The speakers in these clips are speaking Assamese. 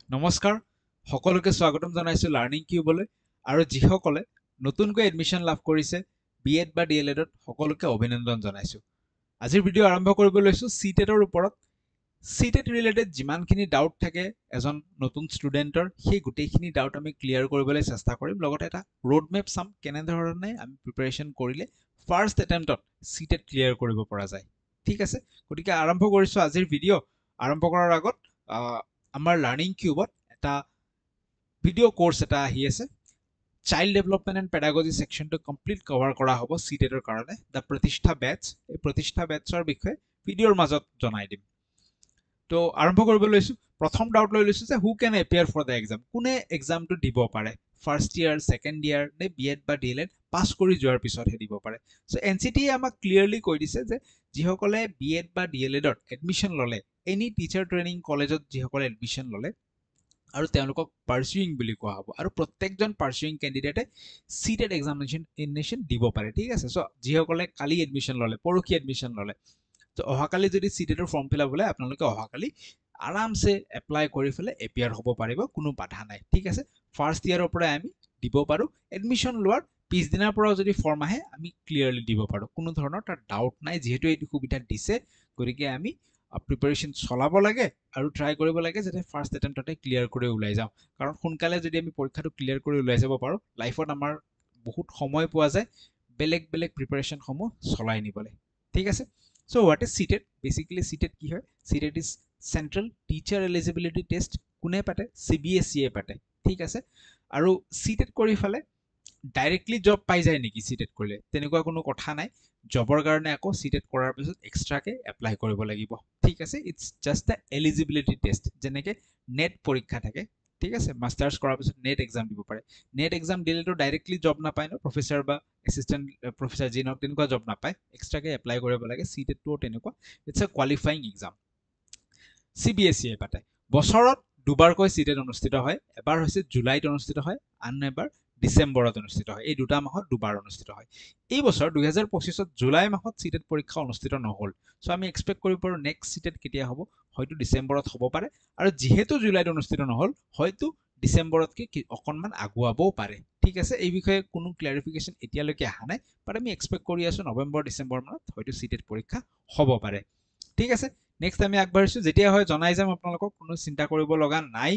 নমস্কাৰ সকলোকে স্বাগতম জনাইছো লাৰ্ণিং কিউবলৈ আৰু যিসকলে নতুনকৈ এডমিশ্যন লাভ কৰিছে বিএড বা ডিএলএডত সকলোকে অভিনন্দন জনাইছো। আজিৰ ভিডিঅ' আৰম্ভ কৰিব লৈছো সিটেটৰ ওপৰত। সিটেট ৰিলেটেড যিমানখিনি ডাউট থাকে এজন নতুন ষ্টুডেণ্টৰ সেই গোটেইখিনি ডাউট আমি ক্লিয়াৰ কৰিবলৈ চেষ্টা কৰিম। লগতে এটা ৰোড মেপ চাম কেনেধৰণে আমি প্ৰিপাৰেশ্যন কৰিলে ফাৰ্ষ্ট এটেম্পটত সিটেট ক্লিয়াৰ কৰিব পৰা যায়। ঠিক আছে, গতিকে আৰম্ভ কৰিছো আজিৰ ভিডিঅ'। আৰম্ভ কৰাৰ আগত আমাৰ লাৰ্ণিং কিউবত এটা ভিডিঅ' কোৰ্স এটা আহি আছে। চাইল্ড ডেভেলপমেণ্ট এণ্ড পেডাগজি সেকশনটো কমপ্লিট কভাৰ কৰা হ'ব সিটেটৰ কাৰণে। দ্য প্ৰতিষ্ঠা বেটছ, এই প্ৰতিষ্ঠা বেটছৰ বিষয়ে ভিডিঅ'ৰ মাজত জনাই দিম। তো আৰম্ভ কৰিব লৈছো। প্ৰথম ডাউট লৈ লৈছো যে হু কেন এপিয়াৰ ফৰ দ্য এক্সাম, কোনে এক্সামটো দিব পাৰে, ফাৰ্ষ্ট ইয়াৰ, ছেকেণ্ড ইয়াৰ নে বিএড বা ডিএলএড পাছ কৰি যোৱাৰ পিছতহে দিব পাৰে। চ' এনচিটিয়ে আমাক ক্লিয়াৰলি কৈ দিছে যে যিসকলে বিএড বা ডিএলএডত এডমিশ্যন ল'লে, এনি টিচাৰ ট্ৰেইনিং কলেজত যিসকলে এডমিশ্যন ল'লে আৰু তেওঁলোকক পাৰ্চুইং বুলি কোৱা হ'ব, আৰু প্ৰত্যেকজন পাৰ্চুইং কেণ্ডিডেটে সিটেট এক্সামিনেশ্যন দিব পাৰে। ঠিক আছে, চ' যিসকলে কালি এডমিশ্যন ল'লে, পৰহি এডমিশ্যন ল'লে, তো অহাকালি যদি সিটেটৰ ফৰ্ম ফিল আপ হ'লে আপোনালোকে অহাকালি আৰামছে এপ্লাই কৰি পেলাই এপিয়াৰ হ'ব পাৰিব, কোনো বাধা নাই। ঠিক আছে, ফাৰ্ষ্ট ইয়াৰৰ পৰাই আমি দিব পাৰোঁ। এডমিশ্যন লোৱাৰ পিছদিনাৰ পৰাও যদি ফৰ্ম আহে আমি ক্লিয়াৰলি দিব পাৰোঁ, কোনো ধৰণৰ তাৰ ডাউট নাই। যিহেতু এইটো সুবিধা দিছে গতিকে আমি প্ৰিপাৰেশ্যন চলাব লাগে আৰু ট্ৰাই কৰিব লাগে যাতে ফাৰ্ষ্ট এটেম্পটতে ক্লিয়াৰ কৰি ওলাই যাওঁ। কাৰণ সোনকালে যদি আমি পৰীক্ষাটো ক্লিয়াৰ কৰি ওলাই যাব পাৰোঁ, লাইফত আমাৰ বহুত সময় পোৱা যায় বেলেগ বেলেগ প্ৰিপাৰেশ্যনসমূহ চলাই নিবলৈ। ঠিক আছে, so' what is CTET? Basically CTET কি হয়? CTET is central teacher eligibility test. কোনে পাতে? CBSE পাতে। ঠিক আছে, আৰু সিটেট কৰি ফালে ডাইৰেক্টলি জব পাই যায় নেকি সিটেট কৰিলে? তেনেকুৱা কোনো কথা নাই। জবৰ কাৰণে আকৌ সিটেট কৰাৰ পিছত এক্সট্ৰাকে এপ্লাই কৰিব লাগিব। ঠিক আছে, it's just the eligibility test, যেনেকে নেট পৰীক্ষা থাকে। ঠিক আছে, মাষ্টাৰ্ছ কৰাৰ পিছত নেট এক্সাম দিব পাৰে। নেট এক্সাম দিলেতো ডাইৰেক্টলি জব নাপায় ন, প্ৰফেচাৰ বা এছিষ্টেণ্ট প্ৰফেচাৰ যি নহওক তেনেকুৱা জব নাপায়, এক্সট্ৰাকে এপ্লাই কৰিব লাগে। সিটেটটোও তেনেকুৱা, it's a qualifying exam. CBSE পাতে। বছৰত দুবাৰকৈ সিটেট অনুষ্ঠিত হয়। এবাৰ হৈছে জুলাইত অনুষ্ঠিত হয়, আন এবাৰ ডিচেম্বৰত অনুষ্ঠিত হয়। এই দুটা মাহত দুবাৰ অনুষ্ঠিত হয়। এই বছৰ 2025ত জুলাই মাহত সিটেট পৰীক্ষা অনুষ্ঠিত নহ'ল। চ' আমি এক্সপেক্ট কৰিব পাৰোঁ নেক্সট সিটেট কেতিয়া হ'ব, হয়তো ডিচেম্বৰত হ'ব পাৰে। আৰু যিহেতু জুলাইত অনুষ্ঠিত নহ'ল, হয়তো ডিচেম্বৰতকৈ অকণমান আগুৱাবও পাৰে। ঠিক আছে, এই বিষয়ে কোনো ক্লেৰিফিকেশ্যন এতিয়ালৈকে অহা নাই, বাট আমি এক্সপেক্ট কৰি আছোঁ নৱেম্বৰ ডিচেম্বৰ মানত হয়তো সিটেট পৰীক্ষা হ'ব পাৰে। ঠিক আছে, নেক্সট আমি আগবাঢ়িছোঁ। যেতিয়া হয় জনাই যাম আপোনালোকক, কোনো চিন্তা কৰিব লগা নাই।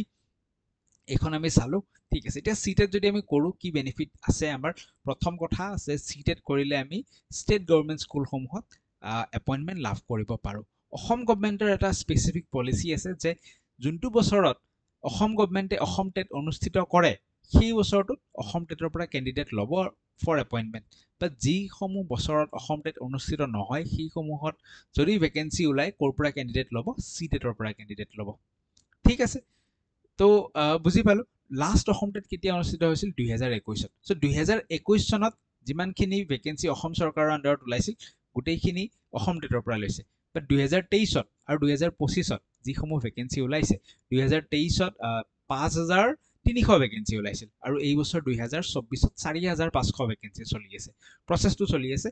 এইখন আমি চালোঁ। ঠিক আছে, এতিয়া সিটেট যদি আমি কৰোঁ কি বেনিফিট আছে আমাৰ? প্ৰথম কথা আছে, সিটেট কৰিলে আমি ষ্টেট গভৰ্ণমেণ্ট স্কুলসমূহত এপইণ্টমেণ্ট লাভ কৰিব পাৰোঁ। অসম গভৰ্ণমেণ্টৰ এটা স্পেচিফিক পলিচি আছে যে যোনটো বছৰত অসম গভৰ্ণমেণ্টে অসম টেট অনুষ্ঠিত কৰে সেই বছৰটোত অসম টেটৰ পৰা কেণ্ডিডেট ল'ব ফৰ এপইণ্টমেণ্ট। বাট যিসমূহ বছৰত অসম টেট অনুষ্ঠিত নহয় সেইসমূহত যদি ভেকেঞ্চি ওলাই ক'ৰ পৰা কেণ্ডিডেট ল'ব? সিটেটৰ পৰা কেণ্ডিডেট ল'ব। ঠিক আছে, তো বুজি পালোঁ। লাষ্ট অসম টেট কেতিয়া অনুষ্ঠিত হৈছিল? 2021ত। চ' 2021 চনত যিমানখিনি ভেকেঞ্চি অসম চৰকাৰৰ আণ্ডাৰত ওলাইছিল গোটেইখিনি অসম টেটৰ পৰা লৈছে। বাট 2023ত আৰু 2025ত যিসমূহ ভেকেঞ্চি ওলাইছে, 2023ত 5,300 ভেকেঞ্চি ওলাইছিল, আৰু এই বছৰ 2024ত 4,500 ভেকেঞ্চি চলি আছে। প্ৰচেছটো চলি আছে।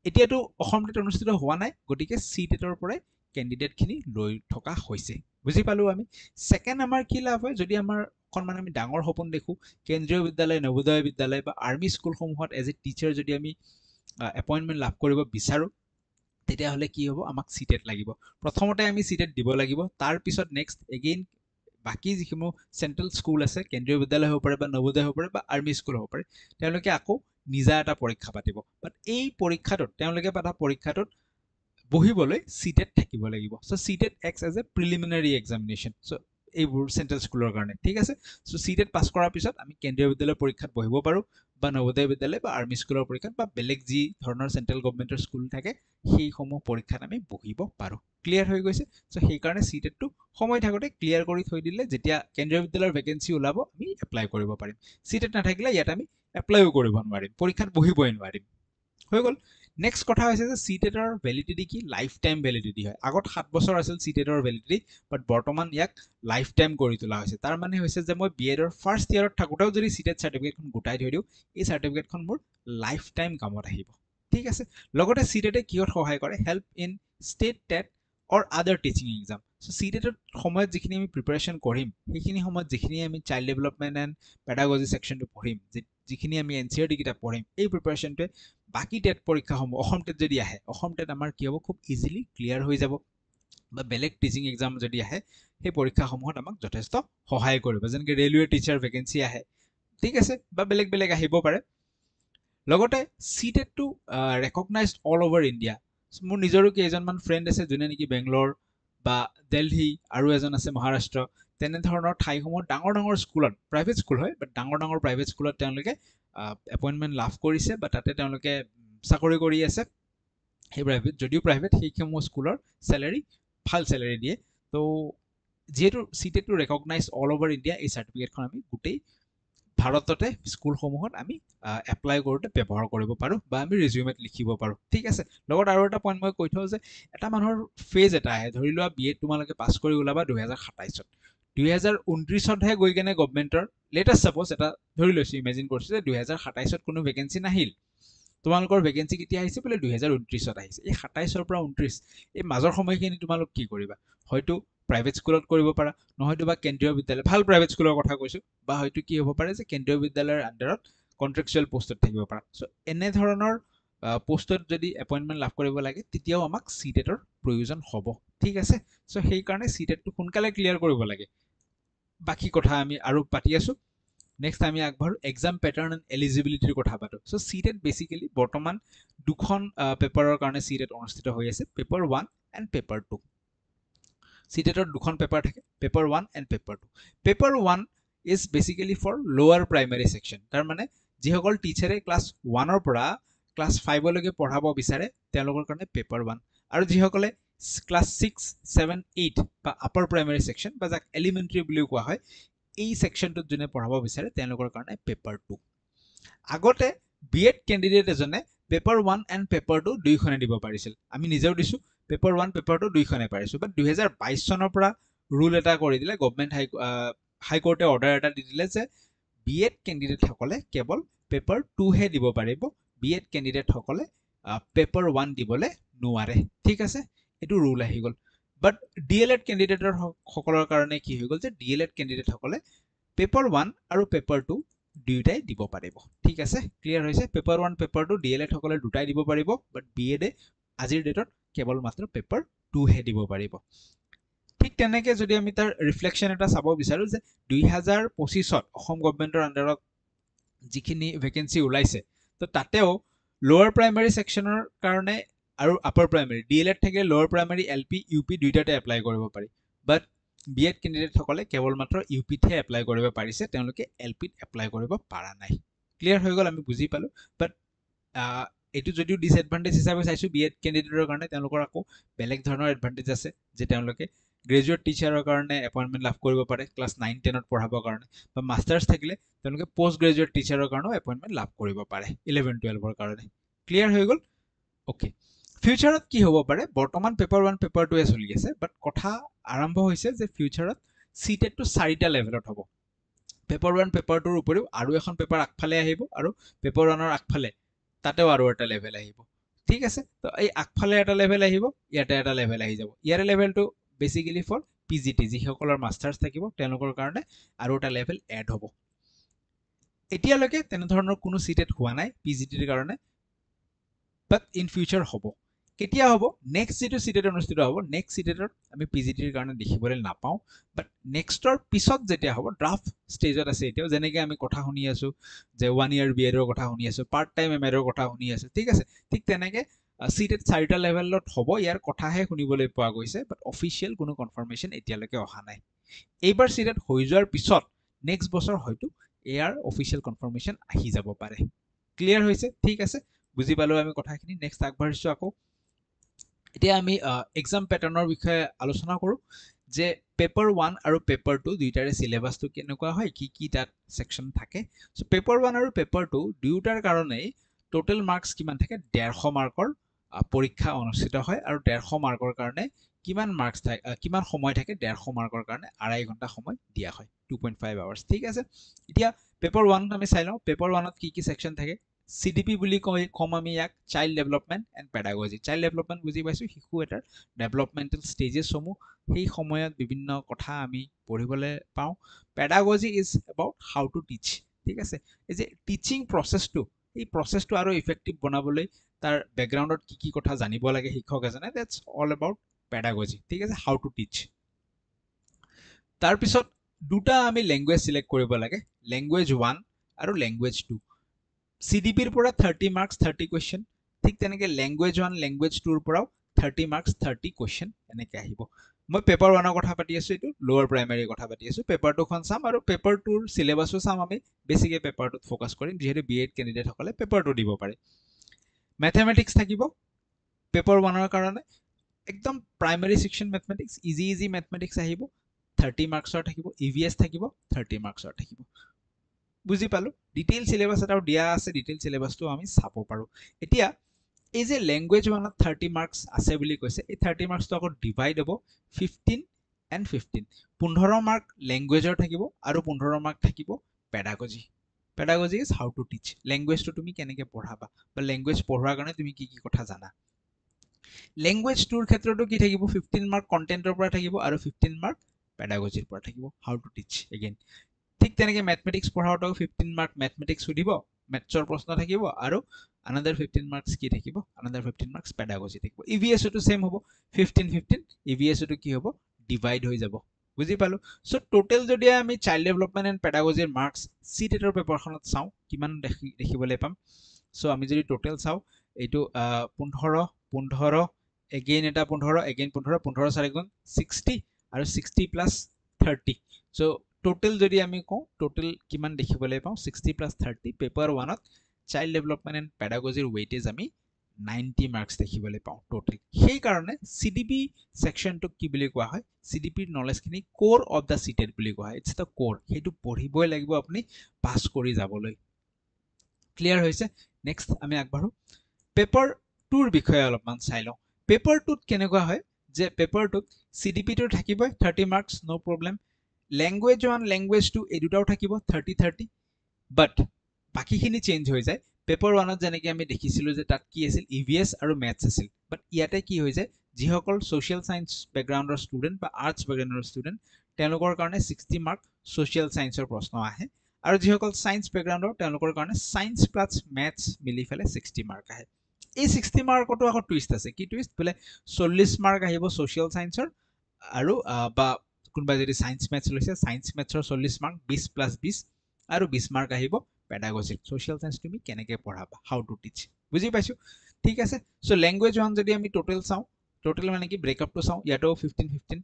এতিয়াতো অসম টেট অনুষ্ঠিত হোৱা নাই, গতিকে সিটেটৰ পৰাই কেণ্ডিডেটখিনি লৈ থকা হৈছে। বুজি পালোঁ আমি। ছেকেণ্ড আমাৰ কি লাভ হয়? যদি আমাৰ অকণমান আমি ডাঙৰ সপোন দেখোঁ, কেন্দ্ৰীয় বিদ্যালয়, নৱোদয় বিদ্যালয় বা আৰ্মি স্কুলসমূহত এজ এ টিচাৰ যদি আমি এপইণ্টমেণ্ট লাভ কৰিব বিচাৰোঁ, তেতিয়াহ'লে কি হ'ব? আমাক সিটেট লাগিব। প্ৰথমতে আমি সিটেট দিব লাগিব, তাৰপিছত নেক্সট এগেইন বাকী যিসমূহ চেণ্ট্ৰেল স্কুল আছে, কেন্দ্ৰীয় বিদ্যালয় হ'ব পাৰে বা নৱোদয় হ'ব পাৰে বা আৰ্মি স্কুল হ'ব পাৰে, তেওঁলোকে আকৌ নিজা এটা পৰীক্ষা পাতিব। বাট এই পৰীক্ষাটোত, তেওঁলোকে পতা পৰীক্ষাটোত বহিবলৈ সিটেট থাকিব লাগিব। So' CTET acts as a preliminary examination. So' এইবোৰ চেণ্ট্ৰেল স্কুলৰ কাৰণে। ঠিক আছে, চ' সিটেট পাছ কৰাৰ পিছত আমি কেন্দ্ৰীয় বিদ্যালয়ৰ পৰীক্ষাত বহিব পাৰোঁ, বা নৱোদয় বিদ্যালয় বা আৰ্মি স্কুলৰ পৰীক্ষাত বা বেলেগ যি ধৰণৰ চেণ্ট্ৰেল গভৰ্ণমেণ্টৰ স্কুল থাকে সেইসমূহ পৰীক্ষাত আমি বহিব পাৰোঁ। ক্লিয়াৰ হৈ গৈছে? চ' সেইকাৰণে সিটেটটো সময় থাকোঁতে ক্লিয়াৰ কৰি থৈ দিলে যেতিয়া কেন্দ্ৰীয় বিদ্যালয়ৰ ভেকেঞ্চি ওলাব আমি এপ্লাই কৰিব পাৰিম। সিটেট নাথাকিলে ইয়াত আমি এপ্লাইও কৰিব নোৱাৰিম, পৰীক্ষাত বহিবই নোৱাৰিম। হৈ গ'ল। নেক্সট কথা হৈছে যে সিটেটৰ ভেলিডিটি কি? লাইফ টাইম ভেলিডিটি হয়। আগত 7 বছৰ আছিল সিটেটৰ ভেলিডিটি, বাট বৰ্তমান ইয়াক লাইফ টাইম কৰি তোলা হৈছে। তাৰ মানে হৈছে যে মই বিএডৰ ফাৰ্ষ্ট ইয়াৰত থাকোঁতেও যদি সিটেট চাৰ্টিফিকেটখন গোটাই থৈ দিওঁ, এই চাৰ্টিফিকেটখন মোৰ লাইফ টাইম কামত আহিব। ঠিক আছে, লগতে সিটেটে কিহত সহায় কৰে? হেল্প ইন ষ্টেট টেট অৰ আদাৰ টিচিং এক্সাম। সো সিটেটৰ সময়ত যিখিনি আমি প্ৰিপাৰেচন কৰিম সেইখিনি সময়ত যিখিনি আমি চাইল্ড ডেভেলপমেণ্ট এণ্ড পেডাগজি সেকশনটো পঢ়িম যিখিনি আমি এনচিআৰটি কিতাপ পঢ়িম এই প্ৰিপাৰেচনটোৱে বাকি টেট পৰীক্ষাসমূহ অসম টেট যদি আহে অসম টেট আমাৰ কি হ'ব খুব ইজিলি ক্লিয়াৰ হৈ যাব বা বেলেগ টিচিং এক্সাম যদি আহে সেই পৰীক্ষাসমূহত আমাক যথেষ্ট সহায় কৰিব যেনেকৈ ৰেলৱে টিচাৰ ভেকেঞ্চি আহে ঠিক আছে বা বেলেগ বেলেগ আহিব পাৰে লগতে সিটেটটো ৰেকগনাইজড অল অভাৰ ইণ্ডিয়া মোৰ নিজৰো কেইজনমান ফ্ৰেণ্ড আছে যোনে নেকি বেংগলোৰ বা দিল্লী আৰু এজন আছে মহাৰাষ্ট্ৰ তেনেধৰণৰ ঠাইসমূহত ডাঙৰ ডাঙৰ স্কুলত প্ৰাইভেট স্কুল হয় বাট ডাঙৰ ডাঙৰ প্ৰাইভেট স্কুলত তেওঁলোকে এপইণ্টমেণ্ট লাভ কৰিছে বা তাতে তেওঁলোকে চাকৰি কৰি আছে সেই প্ৰাইভেট যদিও প্ৰাইভেট সেইসমূহ স্কুলৰ চেলাৰী ভাল চেলাৰী দিয়ে তো যেহেতু সিটেটটো ৰেকগনাইজ অল অভাৰ ইণ্ডিয়া এই চাৰ্টিফিকেটখন আমি গোটেই ভাৰততে স্কুলসমূহত আমি এপ্লাই কৰোঁতে ব্যৱহাৰ কৰিব পাৰোঁ বা আমি ৰিজিউমেত লিখিব পাৰোঁ ঠিক আছে লগত আৰু এটা পইণ্ট মই কৈ থওঁ যে এটা মানুহৰ ফেজ এটা আহে ধৰি লোৱা বি এড তোমালোকে পাছ কৰি ওলাবা 2027 2029তহে গৈ কেনে গভমেণ্টৰ লেটেষ্ট ছাপ'জ এটা ধৰি লৈছোঁ ইমেজিন কৰিছোঁ যে 2027 কোনো ভেকেঞ্চি নাহিল তোমালোকৰ ভেকেঞ্চি কেতিয়া আহিছে বোলে 2029 আহিছে এই 27ৰ পৰা 29 এই মাজৰ সময়খিনি তোমালোক কি কৰিবা হয়তো প্ৰাইভেট স্কুলত কৰিব পাৰা নহয়তো বা কেন্দ্ৰীয় বিদ্যালয় ভাল প্ৰাইভেট স্কুলৰ কথা কৈছোঁ বা হয়তো কি হ'ব পাৰে যে কেন্দ্ৰীয় বিদ্যালয়ৰ আণ্ডাৰত কণ্ট্ৰেকচুৱেল পোষ্টত থাকিব পাৰা চ' এনেধৰণৰ পোষ্টত যদি এপইণ্টমেণ্ট লাভ কৰিব লাগে তেতিয়াও আমাক সিটেটৰ প্ৰয়োজন হ'ব ঠিক আছে চ' সেইকাৰণে সিটেটটো সোনকালে ক্লিয়াৰ কৰিব লাগে বাকী কথা আমি আৰু পাতি আছোঁ নেক্সট আমি আগবাঢ়ো এক্সাম পেটাৰ্ণ এণ্ড এলিজিবিলিটিৰ কথা পাতোঁ চ' সিটেট বেচিকেলি বৰ্তমান দুখন পেপাৰৰ কাৰণে সিটেট অনুষ্ঠিত হৈ আছে পেপাৰ 1 এণ্ড পেপাৰ 2 সিটেটৰ দুখন পেপাৰ থাকে paper 1 and paper 2 paper 1 is basically for lower primary section তাৰ মানে যিসকল টিচাৰে ক্লাছ 1ৰ পৰা ক্লাছ 5লৈকে পঢ়াব বিচাৰে তেওঁলোকৰ কাৰণে পেপাৰ 1 আৰু যিসকলে ক্লাছ 6, 7, 8 বা আপাৰ প্ৰাইমেৰী সেকশন বা যাক এলিমেণ্টাৰী বুলিও কোৱা হয় এই সেকশনটোত যোনে পঢ়াব বিচাৰে তেওঁলোকৰ কাৰণে পেপাৰ 2 আগতে বি এড কেণ্ডিডেট এজনে পেপাৰ 1 এণ্ড পেপাৰ 2 দুইখনে দিব পাৰিছিল আমি নিজেও দিছোঁ পেপাৰ 1 পেপাৰ 2 দুইখনে পাৰিছোঁ বাট 2022 চনৰ পৰা ৰুল এটা কৰি দিলে গভমেণ্ট হাইকোৰ্টে অৰ্ডাৰ এটা দি দিলে যে বি এড কেণ্ডিডেটসকলে কেৱল পেপাৰ 2হে দিব পাৰিব বি এড কেণ্ডিডেটসকলে পেপাৰ 1 দিবলৈ নোৱাৰে ঠিক আছে এইটো ৰুল আহি গ'ল বাট ডি এল এড কেণ্ডিডেটৰ সকলৰ কাৰণে কি হৈ গ'ল যে ডি এল এড কেণ্ডিডেটসকলে পেপাৰ 1 আৰু পেপাৰ 2 দুয়োটাই দিব পাৰিব ঠিক আছে ক্লিয়াৰ হৈছে পেপাৰ 1 পেপাৰ 2 ডি এল এড সকলে দুটাই দিব পাৰিব বাট বি এডে আজিৰ ডেটত কেৱল মাত্ৰ পেপাৰ 2হে দিব পাৰিব ঠিক তেনেকৈ যদি আমি তাৰ ৰিফ্লেকশ্যন এটা চাব বিচাৰোঁ যে 2025ত অসম গভমেণ্টৰ আণ্ডাৰত যিখিনি ভেকেঞ্চি ওলাইছে তো তাতেও লোৱাৰ প্ৰাইমেৰী সেকশনৰ কাৰণে আৰু upper primary D L Ed থাকিলে lower primary L P U P দুয়োটাতে এপ্লাই কৰিব পাৰি বাট বি এড কেণ্ডিডেটসকলে কেৱল মাত্ৰ ইউ পিতহে এপ্লাই কৰিব পাৰিছে তেওঁলোকে এল পিত এপ্লাই কৰিব পৰা নাই ক্লিয়াৰ হৈ গ'ল আমি বুজি পালোঁ বাট এইটো যদিও ডিসএডভান্টেজ হিচাপে চাইছোঁ বি এড কেণ্ডিডেটৰ কাৰণে তেওঁলোকৰ আকৌ বেলেগ ধৰণৰ এডভান্টেজ আছে যে তেওঁলোকে গ্ৰেজুৱেট টিচাৰৰ কাৰণে এপইণ্টমেণ্ট লাভ কৰিব পাৰে ক্লাছ 9, 10ত পঢ়াবৰ কাৰণে বা মাষ্টাৰ্ছ থাকিলে তেওঁলোকে পোষ্ট গ্ৰেজুৱেট টিচাৰৰ কাৰণেও এপইণ্টমেণ্ট লাভ কৰিব পাৰে 11, 12ৰ কাৰণে ক্লিয়াৰ হৈ গ'ল অ'কে ফিউচাৰত কি হ'ব পাৰে বৰ্তমান পেপাৰ 1 পেপাৰ 2 চলি আছে বাট কথা আৰম্ভ হৈছে যে ফিউচাৰত সিটেটটো 4টা লেভেলত হ'ব পেপাৰ 1 পেপাৰ 2ৰ উপৰিও আৰু এখন পেপাৰ আগফালে আহিব আৰু পেপাৰ 1ৰ আগফালে তাতেও আৰু এটা লেভেল আহিব ঠিক আছে তো এই আগফালে এটা লেভেল আহিব ইয়াতে এটা লেভেল আহি যাব ইয়াৰে লেভেলটো basically for P G T যিসকলৰ মাষ্টাৰ্ছ থাকিব তেওঁলোকৰ কাৰণে আৰু এটা লেভেল এড হ'ব এতিয়ালৈকে তেনেধৰণৰ কোনো সিটেট হোৱা নাই পি জি টিৰ কাৰণে বাট ইন ফিউচাৰ হ'ব কেতিয়া হ'ব নেক্সট যিটো সিটেট অনুষ্ঠিত হ'ব নেক্সট সিটেটত আমি পি জি টিৰ কাৰণে দেখিবলৈ নাপাওঁ বাট নেক্সটৰ পিছত যেতিয়া হ'ব ড্ৰাফ্ট ষ্টেজত আছে এতিয়াও যেনেকৈ আমি কথা শুনি আছোঁ যে 1 year বি এডৰ কথা শুনি আছোঁ পাৰ্ট টাইম এম এডৰ কথা শুনি আছোঁ ঠিক আছে ঠিক তেনেকৈ সিটেট 4টা লেভেলত হ'ব ইয়াৰ কথাহে শুনিবলৈ পোৱা গৈছে বাট অফিচিয়েল কোনো কনফাৰ্মেশ্যন এতিয়ালৈকে অহা নাই এইবাৰ সিটেট হৈ যোৱাৰ পিছত নেক্সট বছৰ হয়তো ইয়াৰ অফিচিয়েল কনফাৰ্মেশ্যন আহি যাব পাৰে ক্লিয়াৰ হৈছে ঠিক আছে বুজি পালোঁ আমি কথাখিনি নেক্সট আগবাঢ়িছোঁ আকৌ এতিয়া আমি এক্সাম পেটাৰ্ণৰ বিষয়ে আলোচনা কৰোঁ যে পেপাৰ 1 আৰু পেপাৰ 2 দুইটাৰে সিলেবাছটো কেনেকুৱা হয় কি তাত সেকশন থাকে সো পেপাৰ 1 আৰু পেপাৰ 2 দুয়োটাৰ কাৰণেই টোটেল মাৰ্কস কিমান থাকে 150 মাৰ্কৰ পৰীক্ষা অনুষ্ঠিত হয় আৰু 150 মাৰ্কৰ কাৰণে কিমান মাৰ্কস থাকে কিমান সময় থাকে 150 মাৰ্কৰ কাৰণে 2.5 ঘণ্টা সময় দিয়া হয় 2.5 আৱাৰ্স ঠিক আছে এতিয়া পেপাৰ 1 আমি চাই লওঁ পেপাৰ 1ত কি সেকশন থাকে CDP বুলি কম আমি ইয়াক child development and pedagogy child development বুজি পাইছো শিশু এটাৰ ডেভেলপমেন্টেল ষ্টেজেছ সমূহ সেই সময়ত বিভিন্ন কথা আমি পঢ়িবলৈ পাওঁ pedagogy is about how to টিচ ঠিক আছে এই যে টিচিং প্ৰচেছটো এই প্ৰচেছটো আৰু ইফেক্টিভ বনাবলৈ তাৰ বেকগ্ৰাউণ্ডত কি কথা জানিব লাগে শিক্ষক এজনে দ্যাটছ অল এবাউট পেডাগজি ঠিক আছে হাউ টু টিচ তাৰপিছত দুটা আমি লেংগুৱেজ সিলেক্ট কৰিব লাগে লেংগুৱেজ 1 আৰু লেংগুৱেজ 2 CDPৰ পৰা 30 মাৰ্কস 30 কোৱেশ্চন ঠিক তেনেকে লেংগুৱেজ 1 লেংগুৱেজ 2ৰ পৰাও 30 মাৰ্কস 30 কোৱেশ্চন এনেকে আহিব মই পেপাৰ 1ৰ কথা পাতি আছো এটো লোৱাৰ প্ৰাইমাৰী কথা পাতি আছো পেপাৰ 2 খন চাম আৰু পেপাৰ 2ৰ সিলেবাসও চাম আমি বেছিকে পেপাৰ 2ত ফোকাস কৰিম যেহেতু বিএড ক্যান্ডিডেট সকলে পেপাৰ 2 দিব পাৰে ম্যাথমেটিক্স থাকিব পেপাৰ 1ৰ কাৰণে একদম primary section mathematics easy mathematics আহিব 30 মাৰ্কসৰ থাকিব ইভিএস থাকিব 30 মাৰ্কসৰ থাকিব বুজি পালো ডিটেইল সিলেবাস এটাও দিয়া আছে ডিটেইল সিলেবাসটো আমি চাব পাৰো এতিয়া এই যে ল্যাঙ্গুৱেজ 1ত 30 মাৰ্কস আছে বুলি কৈছে এই 30 মাৰ্কসটো আকৌ ডিভাইড হ'ব 15 এণ্ড 15 15 মাৰ্ক ল্যাঙ্গুৱেজৰ থাকিব আৰু 15 মাৰ্ক থাকিব pedagogy pedagogy is how to teach ল্যাঙ্গুৱেজটো তুমি কেনেকৈ পঢ়াবা বা ল্যাঙ্গুৱেজ পঢ়োৱাৰ কাৰণে তুমি কি কথা জানা ল্যাঙ্গুৱেজ 2ৰ ক্ষেত্ৰতো কি থাকিব 15 মাৰ্ক কন্টেন্টৰ পৰা থাকিব আৰু 15 মাৰ্ক পেডাগজিৰ পৰা থাকিব হাউ টু টিচ এগেইন ঠিক তেনেকে ম্যাথমেটিক্স পঢ়াওটো 15 মাৰ্ক ম্যাথমেটিক্স সুধিব ম্যাথছৰ প্ৰশ্ন থাকিব আৰু another 15 মাৰ্কস কি থাকিব another 15 মাৰ্কস পেডাগজি থাকিব ইভিএস টো সেম হ'ব 15 15 ইভিএস টো কি হ'ব ডিভাইড হৈ যাব বুজি পালো সো টোটাল যদি আমি চাইল্ড ডেভেলপমেন্ট এণ্ড পেডাগজিৰ মাৰ্কস সিটেটৰ পেপাৰখনত চাও কিমান দেখিবলৈ পাম সো আমি যদি টোটাল চাও এইটো 15 15 এগেইন এটা 15 এগেইন 15 15 4 গুণ 60 আৰু 60 প্লাস 30 সো টোটাল যদি আমি কও টোটাল কিমান দেখিবলৈ পাও 60 প্লাস 30 পেপাৰ 1ত চাইল্ড ডেভেলপমেন্ট এণ্ড পেডাগজিৰ ওয়েটেজ আমি 90 মাৰ্কস দেখিবলৈ পাও টোটাল সেই কাৰণে সিডিপি সেকশনটো কি বুলি কোৱা হয় সিডিপিৰ নলেজখিনি কোৰ অফ দা সিটেট বুলি কোৱা হয় ইটস দা কোৰ হেতু পঢ়িবই লাগিব আপুনি পাস কৰি যাবলৈ ক্লিয়াৰ হৈছে নেক্সট আমি আগবাঢ়ো পেপাৰ 2ৰ বিষয়ে অলপমান চাই লওঁ পেপাৰ 2ত কেনেকুৱা হয় যে পেপাৰ 2ত সিডিপি টো থাকিবই 30 মাৰ্কস নো প্ৰবলেম ল্যাঙ্গুৱেজ 1 ল্যাঙ্গুৱেজ 2 এই দুটাও থাকিব 30 30 বাট বাকিখিনি চেঞ্জ হৈ যায় পেপাৰ 1ত যেনেকৈ আমি দেখিছিলো যে তাত কি আছিল ইভিএস আৰু ম্যাথছ আছিল বাট ইয়াতে কি হৈ যায় যিসকল সোশ্যাল সায়েন্স ব্যাকগ্ৰাউণ্ডৰ ষ্টুডেন্ট বা আৰ্টছ ব্যাকগ্ৰাউণ্ডৰ ষ্টুডেন্ট তেওঁলোকৰ কাৰণে 60 মাৰ্ক সোশ্যাল সায়েন্সৰ প্ৰশ্ন আহে আৰু যিসকল সায়েন্স ব্যাকগ্ৰাউণ্ডৰ তেওঁলোকৰ কাৰণে সায়েন্স প্লাস ম্যাথছ মিলি ফেলে 60 মাৰ্ক আহে এই 60 মাৰ্কটো আকৌ টুইষ্ট আছে কি টুইষ্ট বলে 40 মাৰ্ক আহিব সোশ্যাল সায়েন্সৰ আৰু বা কোনবা যদি সায়েন্স ম্যাথছ লৈছে সায়েন্স ম্যাথছৰ 40 মাৰ্ক 20 প্লাস 20 আৰু 20 মাৰ্ক আহিব পেডাগজি সোশ্যাল সায়েন্স তুমি কেনেকৈ পঢ়াবা হাউ টু টিচ বুজি পাইছো ঠিক আছে সো ল্যাঙ্গুৱেজ 1 যদি আমি টোটাল চাও টোটাল মানে কি ব্ৰেকআপটো চাও ইয়াতেও 15 15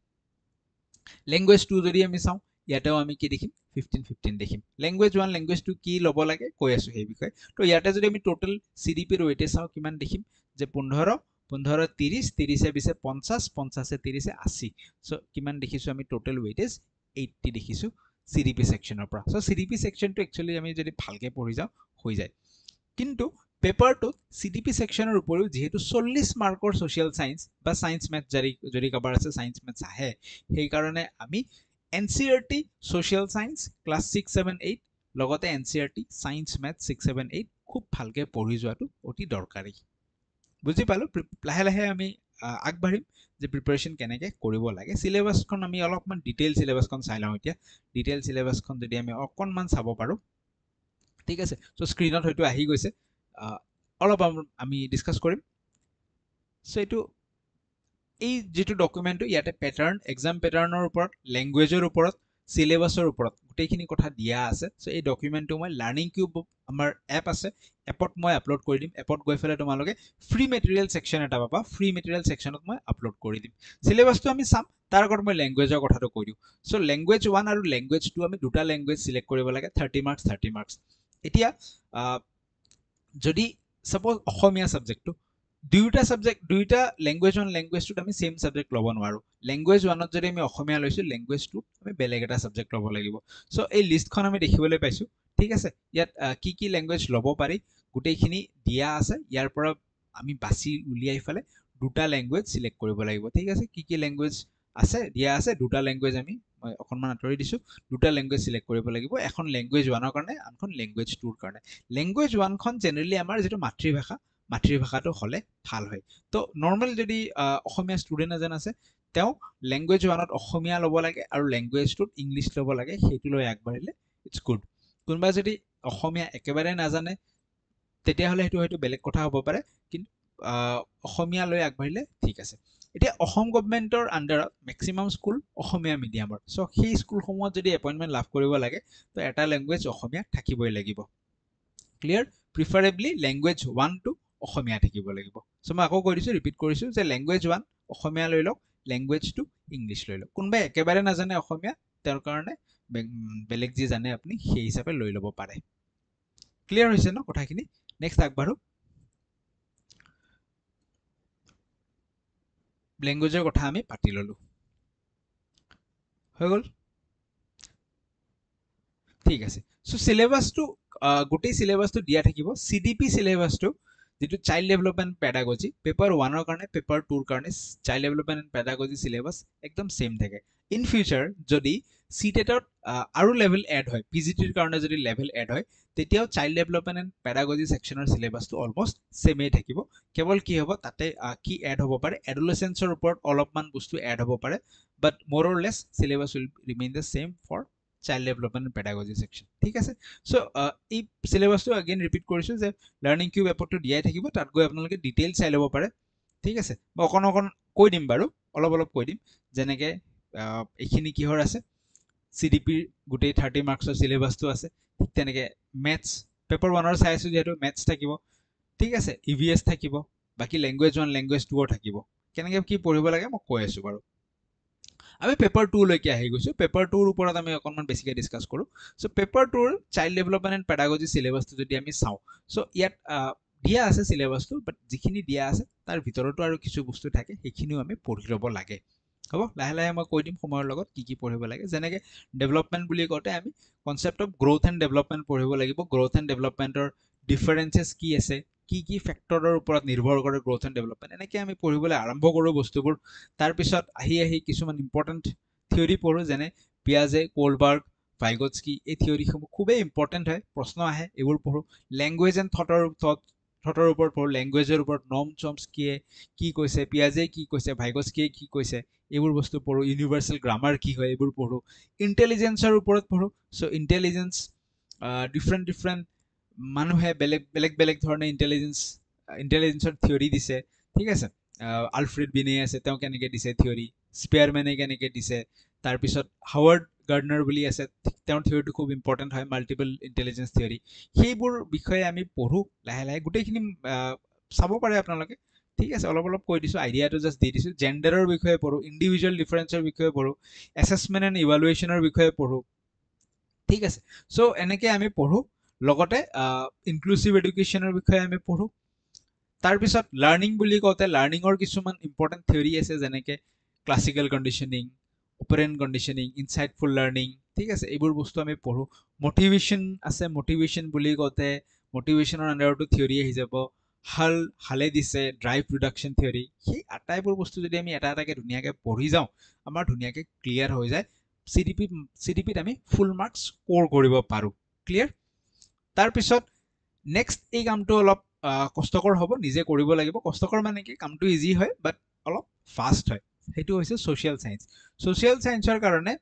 ল্যাঙ্গুৱেজ 2 যদি আমি চাও ইয়াতেও আমি কি দেখিম 15 15 দেখিম ল্যাঙ্গুৱেজ 1 ল্যাঙ্গুৱেজ 2 কি ল'ব লাগে কৈ আছো সেই বিষয়ে তো ইয়াতে যদি আমি টোটাল সিডিপিৰ ওয়েটেজ চাও কিমান দেখিম যে 15 15 30 30 এ 20 50 50 এ 30 এ 80 সো কিমান দেখিছো আমি টোটাল ওয়েটেজ 80 দেখিছো সিডিপি সেকশনৰ পৰা সো সিডিপি সেকশনটো একচুয়ালি আমি যদি ভালকে পঢ়ি যাও হৈ যায় কিন্তু পেপাৰ 2 সিডিপি সেকশনৰ উপৰিও যেহেতু 40 মাৰ্কৰ সোশ্যাল সায়েন্স বা সায়েন্স ম্যাথ যদি কভাৰ আছে সায়েন্স ম্যাথছ আহে সেই কাৰণে আমি এনসিইআৰটি সোশ্যাল সায়েন্স ক্লাস 6 7 8 লগতে এনসিইআৰটি সায়েন্স ম্যাথ 6 7 8 খুব ভালকে পঢ়ি যোৱাটো অতি দৰকাৰী বুজি পালো লাহে লাহে আমি আগবাঢ়িম যে প্ৰিপাৰেচন কেনেকৈ কৰিব লাগে সিলেবাসখন আমি অলপমান ডিটেইল সিলেবাসখন চাই লওঁ এতিয়া ডিটেইল সিলেবাসখন যদি আমি অকণমান চাব পাৰো ঠিক আছে সো স্ক্ৰিনত হয়তো আহি গৈছে অলপ আমি ডিসকাস কৰিম সো এইটো এই যেটো ডকুমেন্টটো ইয়াতে প্যাটাৰ্ন এক্সাম প্যাটাৰ্নৰ ওপৰত ল্যাঙ্গুৱেজৰ ওপৰত সিলেবাসৰ ওপৰত গোটেইখিনি কথা দিয়া আছে সো এই ডকুমেন্টটো মই লাৰ্নিং কিউব আমাৰ এপ আছে এপত মই আপলোড কৰি দিম এপত গৈ ফেলে তোমালোকে ফ্ৰী মেটেৰিয়েল সেকশন এটা পাবা ফ্ৰী মেটেৰিয়েল সেকশনত মই আপলোড কৰি দিম সিলেবাসটো আমি চাম তাৰ আগত মই ল্যাঙ্গুৱেজৰ কথাটো কৈ দিও সো ল্যাঙ্গুৱেজ 1 আৰু ল্যাঙ্গুৱেজ 2 আমি দুটা ল্যাঙ্গুৱেজ সিলেক্ট কৰিব লাগে 30 মাৰ্কস এতিয়া যদি সাপোজ অসমীয়া সাবজেক্টটো দুইটা ল্যাঙ্গুৱেজ 1 ল্যাঙ্গুৱেজ 2 আমি সেম সাবজেক্ট ল'ব নোৱাৰো ল্যাঙ্গুৱেজ 1ত যদি আমি অসমীয়া লৈছো ল্যাঙ্গুৱেজ 2 আমি বেলেগ এটা সাবজেক্ট ল'ব লাগিব সো এই লিষ্টখন আমি দেখিবলৈ পাইছো ঠিক আছে ইয়াত কি ল্যাঙ্গুৱেজ ল'ব পাৰি গোটেইখিনি দিয়া আছে ইয়াৰ পৰা আমি বাছি উলিয়াই ফেলে দুটা ল্যাঙ্গুৱেজ সিলেক্ট কৰিব লাগিব ঠিক আছে কি ল্যাঙ্গুৱেজ আছে দিয়া আছে দুটা ল্যাঙ্গুৱেজ আমি মই অকণমান আঁতৰি দিছোঁ দুটা লেংগুৱেজ সিলেক্ট কৰিব লাগিব এখন লেংগুৱেজ 1ৰ কাৰণে আনখন লেংগুৱেজ 2ৰ কাৰণে লেংগুৱেজ 1খন জেনেৰেলি আমাৰ যেটো মাতৃভাষাটো হ'লে ভাল হয় তো নৰ্মেল যদি অসমীয়া ষ্টুডেণ্ট এজন আছে তেওঁ লেংগুৱেজ 1ত অসমীয়া ল'ব লাগে আৰু লেংগুৱেজ 2ত ইংলিছ ল'ব লাগে সেইটো লৈ আগবাঢ়িলে ইটস গুড কোনোবা যদি অসমীয়া একেবাৰে নাজানে তেতিয়াহ'লে সেইটো হয়তো বেলেগ কথা হ'ব পাৰে কিন্তু অসমীয়া লৈ আগবাঢ়িলে ঠিক আছে এতিয়া অসম গভৰ্ণমেণ্টৰ আণ্ডাৰত মেক্সিমাম স্কুল অসমীয়া মিডিয়ামৰ চ' সেই স্কুলসমূহত যদি এপইণ্টমেণ্ট লাভ কৰিব লাগে তো এটা লেংগুৱেজ অসমীয়া থাকিবই লাগিব ক্লিয়াৰ প্ৰিফাৰেবলি লেংগুৱেজ 1টো অসমীয়া থাকিব লাগিব চ' মই আকৌ কৈ দিছোঁ ৰিপিট কৰিছোঁ যে লেংগুৱেজ 1 অসমীয়া লৈ লওক লেংগুৱেজ 2 ইংলিছ লৈ লওক কোনোবাই একেবাৰে নাজানে অসমীয়া তেওঁৰ কাৰণে বেলেগ যি জানে আপুনি সেই হিচাপে লৈ ল'ব পাৰে ক্লিয়াৰ হৈছে ন কথাখিনি নেক্সট আগবাঢ়ো লেংগুৱেজৰ কথা আমি পাতি ললো হৈ গ'ল ঠিক আছে সো সিলেবাসটো গোটেই সিলেবাসটো দিয়া থাকিব সিডিপি সিলেবাসটো যেটো চাইল্ড ডেভেলপমেন্ট পেডাগজি পেপাৰ 1ৰ কাৰণে পেপাৰ 2ৰ কাৰণে child development and pedagogy syllabus একদম সেম থাকে ইন ফিউচাৰ যদি সিটেটত আৰু লেভেল এড হয় পিজিটিৰ কাৰণে যদি লেভেল এড হয় তেতিয়াও চাইল্ড ডেভেলপমেন্ট এণ্ড পেডাগজি সেকশনৰ সিলেবাসটো অলমোস্ট সেমেই থাকিব কেৱল কি হ'ব তাতে কি এড হ'ব পাৰে এডোলেসেন্সৰ ওপৰত অলপমান বস্তু এড হ'ব পাৰে but more or less syllabus will remain the same for child development and pedagogy section ঠিক আছে সো এই সিলেবাসটো আগেন ৰিপিট কৰিছোঁ যে লাৰ্নিং কিউব এপটো দিয়াই থাকিব তাত গৈ আপোনালোকে ডিটেইল চাই ল'ব পাৰে ঠিক আছে মই অকণ কৈ দিম বাৰু অলপ কৈ দিম যেনেকৈ এইখিনি কিহৰ আছে সিডিপিৰ গোটেই 30 মাৰ্কছৰ সিলেবাসটো আছে ঠিক তেনেকৈ মেথছ পেপাৰ 1ৰ চাই আছোঁ যিহেতু মেথছ থাকিব ঠিক আছে ইভিএছ থাকিব বাকি লেংগুৱেজ 1 লেংগুৱেজ 2ৰ থাকিব কেনেকৈ কি পঢ়িব লাগে মই কৈ আছোঁ বাৰু আমি পেপাৰ 2 লৈকে আহি গৈছোঁ পেপাৰ 2ৰ ওপৰত আমি অকণমান বেছিকৈ ডিছকাছ কৰোঁ চ' পেপাৰ 2ৰ চাইল্ড ডেভেলপমেণ্ট এণ্ড পেডাগজি সিলেবাসটো যদি আমি চাওঁ চ' ইয়াত দিয়া আছে সিলেবাসটো বাট যিখিনি দিয়া আছে তাৰ ভিতৰতো আৰু কিছু বস্তু থাকে সেইখিনিও আমি পঢ়ি ল'ব লাগে হ'ব লাহে লাহে মই কৈ দিম সময়ৰ লগত কি পঢ়িব লাগে যেনেকৈ ডেভেলপমেণ্ট বুলি কওঁতে আমি concept of growth and development পঢ়িব লাগিব গ্ৰ'থ এণ্ড ডেভেলপমেণ্টৰ ডিফাৰেঞ্চেছ কি আছে কি ফেক্টৰৰ ওপৰত নিৰ্ভৰ কৰে গ্ৰ'থ এণ্ড ডেভেলপমেণ্ট এনেকৈ আমি পঢ়িবলৈ আৰম্ভ কৰোঁ বস্তুবোৰ তাৰপিছত আহি কিছুমান ইম্পৰ্টেণ্ট থিয়ৰী পঢ়োঁ যেনে পিয়াজে কোলবাৰ্গ ভাইগটস্কি এই থিয়ৰীসমূহ খুবেই ইম্পৰ্টেণ্ট হয় প্ৰশ্ন আহে এইবোৰ পঢ়োঁ লেংগুৱেজ এণ্ড থটৰ ওপৰত পঢ়োঁ লেংগুৱেজৰ ওপৰত নৰ্ম চৰ্মছ কি কৈছে পিয়াজে কি কৈছে ভাইগটস্কিয়ে কি কৈছে এইবোৰ বস্তু পঢ়োঁ ইউনিভাৰ্চেল গ্ৰামাৰ কি হয় এইবোৰ পঢ়োঁ ইণ্টেলিজেঞ্চৰ ওপৰত পঢ়োঁ চ' ইণ্টেলিজেঞ্চ ডিফাৰেণ্ট মানুহে বেলেগ ধৰণে ইণ্টেলিজেঞ্চৰ থিয়ৰী দিছে ঠিক আছে আলফ্ৰেড বিনে আছে তেওঁ কেনেকৈ দিছে থিয়ৰী স্পেয়াৰমেনে কেনেকৈ দিছে তাৰপিছত হাৱাৰ্ড গাৰ্ডনাৰ বুলি আছে তেওঁৰ থিয়ৰীটো খুব ইম্পৰ্টেণ্ট হয় মাল্টিপল ইণ্টেলিজেঞ্চ থিয়ৰী সেইবোৰ বিষয়ে আমি পঢ়োঁ লাহে লাহে গোটেইখিনি চাব পাৰে আপোনালোকে ঠিক আছে অলপ কৈ দিছোঁ আইডিয়াটো জাষ্ট দি দিছোঁ জেণ্ডাৰৰ বিষয়ে পঢ়োঁ ইণ্ডিভিজুৱেল ডিফাৰেঞ্চৰ বিষয়ে পঢ়োঁ এছেছমেণ্ট এণ্ড ইভালুৱেশ্যনৰ বিষয়ে পঢ়োঁ ঠিক আছে চ' এনেকৈ আমি পঢ়োঁ লগতে ইনক্লুচিভ এডুকেশ্যনৰ বিষয়ে আমি পঢ়োঁ তাৰপিছত লাৰ্ণিং বুলি কওঁতে লাৰ্ণিঙৰ কিছুমান ইম্পৰ্টেণ্ট থিয়ৰী আছে যেনেকৈ classical conditioning operant conditioning insightful learning ঠিক আছে এইবোৰ বস্তু আমি পঢ়োঁ মটিভেশ্যন আছে মটিভেশ্যন বুলি কওঁতে মটিভেশ্যনৰ আণ্ডাৰতো থিয়ৰী আহি যাব হালে দিছে ড্ৰাইভ ৰিডাকশ্যন থিয়ৰী সেই আটাইবোৰ বস্তু যদি আমি এটা এটাকৈ ধুনীয়াকৈ পঢ়ি যাওঁ আমাৰ ধুনীয়াকৈ ক্লিয়াৰ হৈ যায় চিডিপিত আমি ফুল মাৰ্কছ স্ক'ৰ কৰিব পাৰোঁ ক্লিয়াৰ তাৰপিছত নেক্সট এই কামটো অলপ কষ্টকৰ হ'ব নিজে কৰিব লাগিব কষ্টকৰ মানে কি কামটো ইজি হয় বাট অলপ ফাষ্ট হয় সেইটো হৈছে ছ'চিয়েল চায়েন্সৰ কাৰণে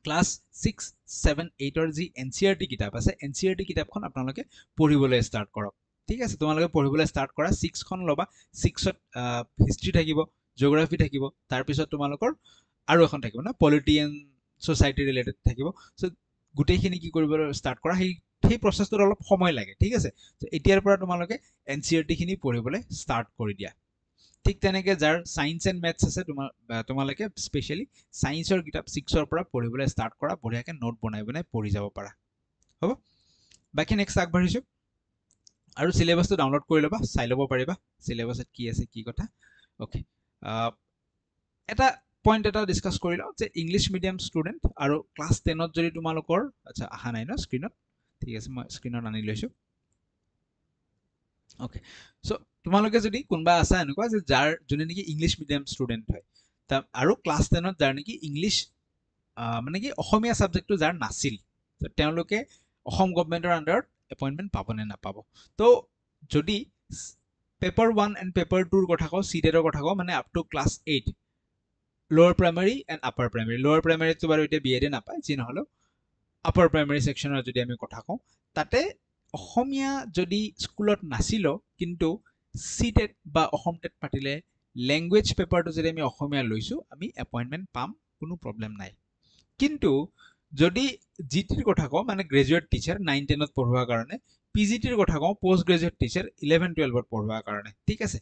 ক্লাছ 6, 7, 8ৰ যি NCERT কিতাপ আছে NCERT কিতাপখন আপোনালোকে পঢ়িবলৈ ষ্টাৰ্ট কৰক ঠিক আছে তোমালোকে পঢ়িবলৈ ষ্টাৰ্ট কৰা 6খন ল'বা 6ত হিষ্ট্ৰী থাকিব জিঅ'গ্ৰাফী থাকিব তাৰপিছত তোমালোকৰ আৰু এখন থাকিব ন পলিটি এণ্ড ছ'চাইটি ৰিলেটেড থাকিব চ' গোটেইখিনি কি কৰিবলৈ ষ্টাৰ্ট কৰা সেই প্ৰচেছটোত অলপ সময় লাগে ঠিক আছে এতিয়াৰ পৰা তোমালোকে NCERTখিনি পঢ়িবলৈ ষ্টাৰ্ট কৰি দিয়া ঠিক তেনেকৈ যাৰ ছায়েন্স এণ্ড মেথছ আছে তোমালোকে স্পেচিয়েলি ছায়েন্সৰ কিতাপ 6ৰ পৰা পঢ়িবলৈ ষ্টাৰ্ট কৰা বঢ়িয়াকৈ নোট বনাই পঢ়ি যাব পাৰা হ'ব বাকী নেক্সট আগবাঢ়িছোঁ আৰু চিলেবাছটো ডাউনলোড কৰি ল'বা চাই ল'ব পাৰিবা চিলেবাছত কি আছে কি কথা অ'কে এটা পইণ্ট এটা ডিছকাছ কৰি লওঁ যে ইংলিছ মিডিয়াম ষ্টুডেণ্ট আৰু ক্লাছ 10ত যদি তোমালোকৰ আচ্ছা অহা নাই ন স্ক্ৰীণত ঠিক আছে মই স্ক্ৰীণত আনি লৈছোঁ অ'কে চ' তোমালোকে যদি কোনোবা আছা এনেকুৱা যে যোনে নেকি ইংলিছ মিডিয়াম ষ্টুডেণ্ট হয় আৰু ক্লাছ 10ত যাৰ নেকি ইংলিছ মানে কি অসমীয়া সাবজেক্টটো যাৰ নাছিল তো তেওঁলোকে অসম গভৰ্ণমেণ্টৰ আণ্ডাৰত এপইণ্টমেণ্ট পাব নে নাপাব তো যদি পেপাৰ 1 এণ্ড পেপাৰ 2ৰ কথা কওঁ চিটেটৰ কথা কওঁ মানে আপ টু ক্লাছ 8 লোৱাৰ প্ৰাইমাৰী এণ্ড আপাৰ প্ৰাইমাৰী লোৱাৰ প্ৰাইমাৰীটো বাৰু এতিয়া বি এডে নাপায় যি নহ'লেও আপাৰ প্ৰাইমাৰী ছেকশ্যনৰ যদি আমি কথা কওঁ তাতে অসমীয়া যদি স্কুলত নাছিলো কিন্তু চিটেট বা অসম টেট পাতিলে লেংগুৱেজ পেপাৰটো যদি আমি অসমীয়া লৈছোঁ আমি এপইণ্টমেণ্ট পাম কোনো প্ৰব্লেম নাই কিন্তু যদি জি টিৰ কথা কওঁ মানে গ্ৰেজুৱেট টিচাৰ 9-10ত পঢ়োৱাৰ কাৰণে পি জি টিৰ কথা কওঁ পোষ্ট গ্ৰেজুৱেট টিচাৰ 11-12ত পঢ়োৱাৰ কাৰণে ঠিক আছে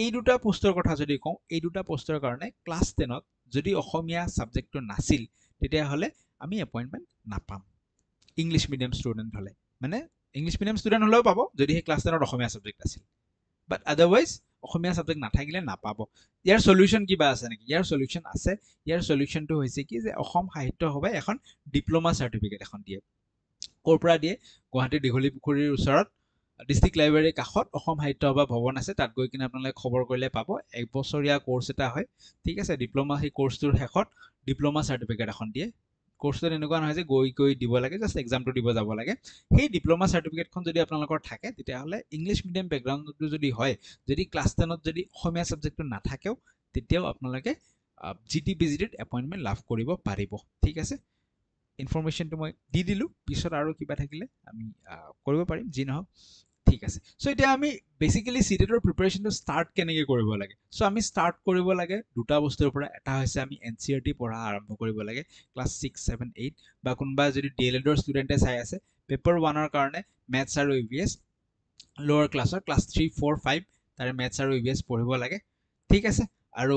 এই দুটা পোষ্টৰ কথা যদি কওঁ এই দুটা পোষ্টৰ কাৰণে ক্লাছ 10ত যদি অসমীয়া সাবজেক্টটো নাছিল তেতিয়াহ'লে আমি এপইণ্টমেণ্ট নাপাম ইংলিছ মিডিয়াম ষ্টুডেণ্ট হ'লে মানে ইংলিছ মিডিয়াম ষ্টুডেণ্ট হ'লেও পাব যদি সেই ক্লাছ 10ত অসমীয়া সাবজেক্ট আছিল বাট আদাৰৱাইজ অসমীয়া সাবজেক্ট নাথাকিলে নাপাব ইয়াৰ সলিউশন কিবা আছে নেকি ইয়াৰ সলিউশন আছে ইয়াৰ সলিউশনটো হৈছে কি যে অসম সাহিত্য সভাই এখন ডিপ্লোমা সাৰ্টিফিকেট এখন দিয়ে ক'ৰ পৰা দিয়ে গুৱাহাটী দীঘলী পুখুৰীৰ ওচৰত ডিষ্ট্ৰিক্ট লাইব্ৰেৰীৰ কাষত অসম সাহিত্য সভা ভৱন আছে তাত গৈ কিনে আপোনালোকে খবৰ কৰিলে পাব এক বছৰীয়া কোৰ্ছ এটা হয় ঠিক আছে ডিপ্লোমা সেই কোৰ্ছটোৰ শেষত ডিপ্লোমা সাৰ্টিফিকেট এখন দিয়ে কোৰ্ছটো এনেকুৱা নহয় যে গৈ দিব লাগে জাষ্ট এক্সামটো দিব যাব লাগে সেই ডিপ্লোমা সাৰ্টিফিকেটখন যদি আপোনালোকৰ থাকে তেতিয়াহ'লে ইংলিছ মিডিয়াম বেকগ্ৰাউণ্ডটো যদি হয় যদি ক্লাছ 10ত যদি অসমীয়া সাবজেক্টটো নাথাকেও তেতিয়াও আপোনালোকে জি টি পি জি টিত এপইণ্টমেণ্ট লাভ কৰিব পাৰিব ঠিক আছে ইনফৰমেশ্যনটো মই দি দিলোঁ পিছত আৰু কিবা থাকিলে আমি কৰিব পাৰিম যি নহওক ঠিক আছে চ' এতিয়া আমি বেচিকেলি চিটেটৰ প্ৰিপাৰেশ্যনটো ষ্টাৰ্ট কেনেকৈ কৰিব লাগে চ' আমি ষ্টাৰ্ট কৰিব লাগে দুটা বস্তুৰ পৰা এটা হৈছে আমি এন চি আৰ টি পঢ়া আৰম্ভ কৰিব লাগে ক্লাছ 6, 7, 8 বা কোনোবা যদি ডি এল এডৰ ষ্টুডেণ্টে চাই আছে পেপাৰ 1ৰ কাৰণে মেথছ আৰু ই ভি এছ লোৱাৰ ক্লাছৰ ক্লাছ 3, 4, 5 তাৰে মেথছ আৰু ই ভি এছ পঢ়িব লাগে ঠিক আছে আৰু